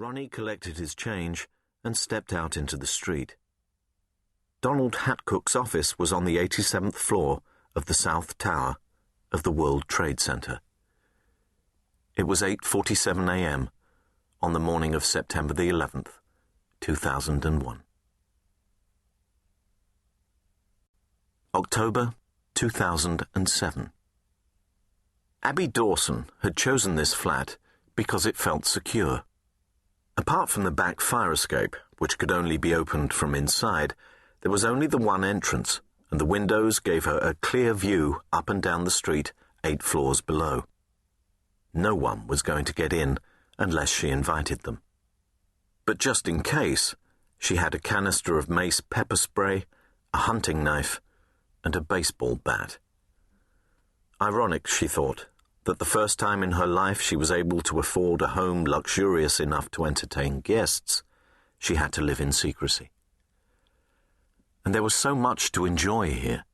Ronnie collected his change and stepped out into the street. Donald Hatcook's office was on the 87th floor of the South Tower of the World Trade Center. It was 8:47 a.m. on the morning of September the 11th, 2001. October 2007. Abby Dawson had chosen this flat because it felt secure. Apart from the back fire escape, which could only be opened from inside, there was only the one entrance, and the windows gave her a clear view up and down the street 8 floors below. No one was going to get in unless she invited them. But just in case, she had a canister of mace pepper spray, a hunting knife, and a baseball bat. Ironic, she thought, that the first time in her life she was able to afford a home luxurious enough to entertain guests, she had to live in secrecy. And there was so much to enjoy here.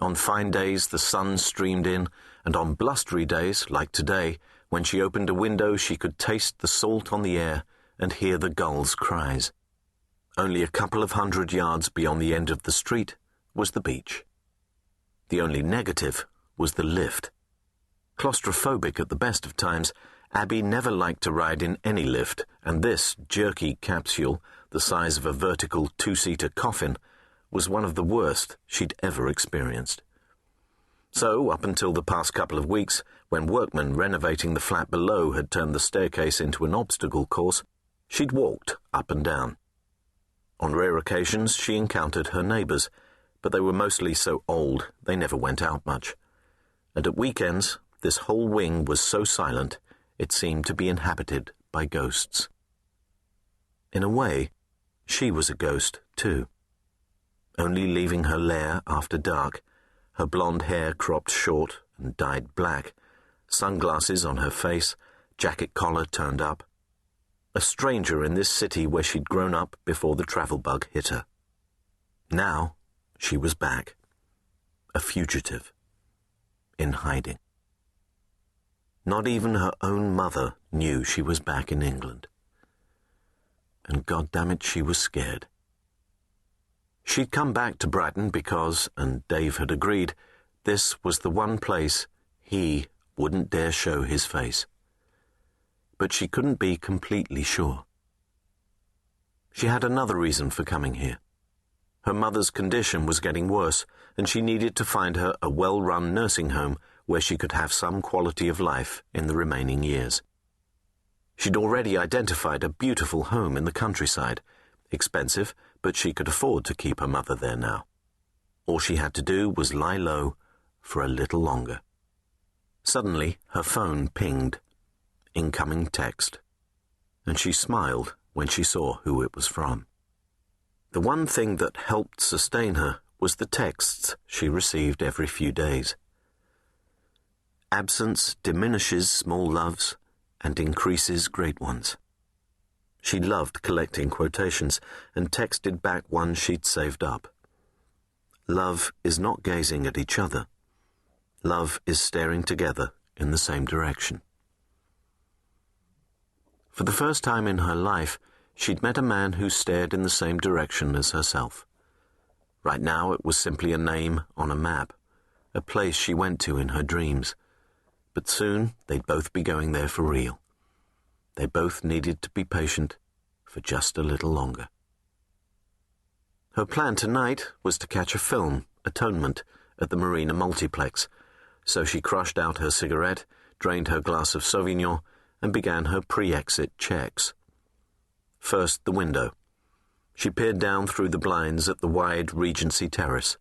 On fine days the sun streamed in, and on blustery days, like today, when she opened a window she could taste the salt on the air and hear the gulls' cries. Only a couple of 100 yards beyond the end of the street was the beach. The only negative was the lift. Claustrophobic at the best of times, Abby never liked to ride in any lift, and this jerky capsule, the size of a vertical 2-seater coffin, was one of the worst she'd ever experienced. So, up until the past couple of weeks, when workmen renovating the flat below had turned the staircase into an obstacle course, she'd walked up and down. On rare occasions she encountered her neighbours, but they were mostly so old they never went out much. And at weekends, this whole wing was so silent it seemed to be inhabited by ghosts. In a way, she was a ghost too. Only leaving her lair after dark, her blonde hair cropped short and dyed black, sunglasses on her face, jacket collar turned up. A stranger in this city where she'd grown up before the travel bug hit her. Now she was back, a fugitive, in hiding. Not even her own mother knew she was back in England. And goddammit, she was scared. She'd come back to Brighton because, and Dave had agreed, this was the one place he wouldn't dare show his face. But she couldn't be completely sure. She had another reason for coming here. Her mother's condition was getting worse, and she needed to find her a well-run nursing home where she could have some quality of life in the remaining years. She'd already identified a beautiful home in the countryside, expensive, but she could afford to keep her mother there now. All she had to do was lie low for a little longer. Suddenly, her phone pinged. Incoming text. And she smiled when she saw who it was from. The one thing that helped sustain her was the texts she received every few days. Absence diminishes small loves and increases great ones. She loved collecting quotations and texted back one she'd saved up. Love is not gazing at each other. Love is staring together in the same direction. For the first time in her life, she'd met a man who stared in the same direction as herself. Right now it was simply a name on a map, a place she went to in her dreams. But soon they'd both be going there for real. They both needed to be patient for just a little longer. Her plan tonight was to catch a film, Atonement, at the Marina Multiplex, so she crushed out her cigarette, drained her glass of Sauvignon, and began her pre-exit checks. First, the window. She peered down through the blinds at the wide Regency Terrace.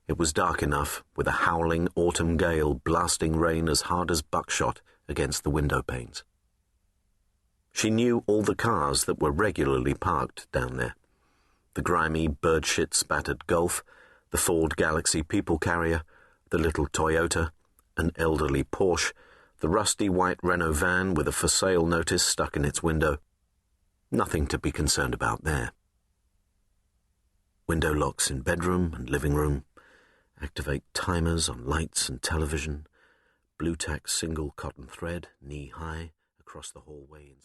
It was dark enough, with a howling autumn gale blasting rain as hard as buckshot against the window panes. She knew all the cars that were regularly parked down there. The grimy, bird-shit-spattered Golf, the Ford Galaxy people carrier, the little Toyota, an elderly Porsche, the rusty white Renault van with a for sale notice stuck in its window. Nothing to be concerned about there. Window locks in bedroom and living room, activate timers on lights and television, blue tack single cotton thread, knee-high, across the hallway.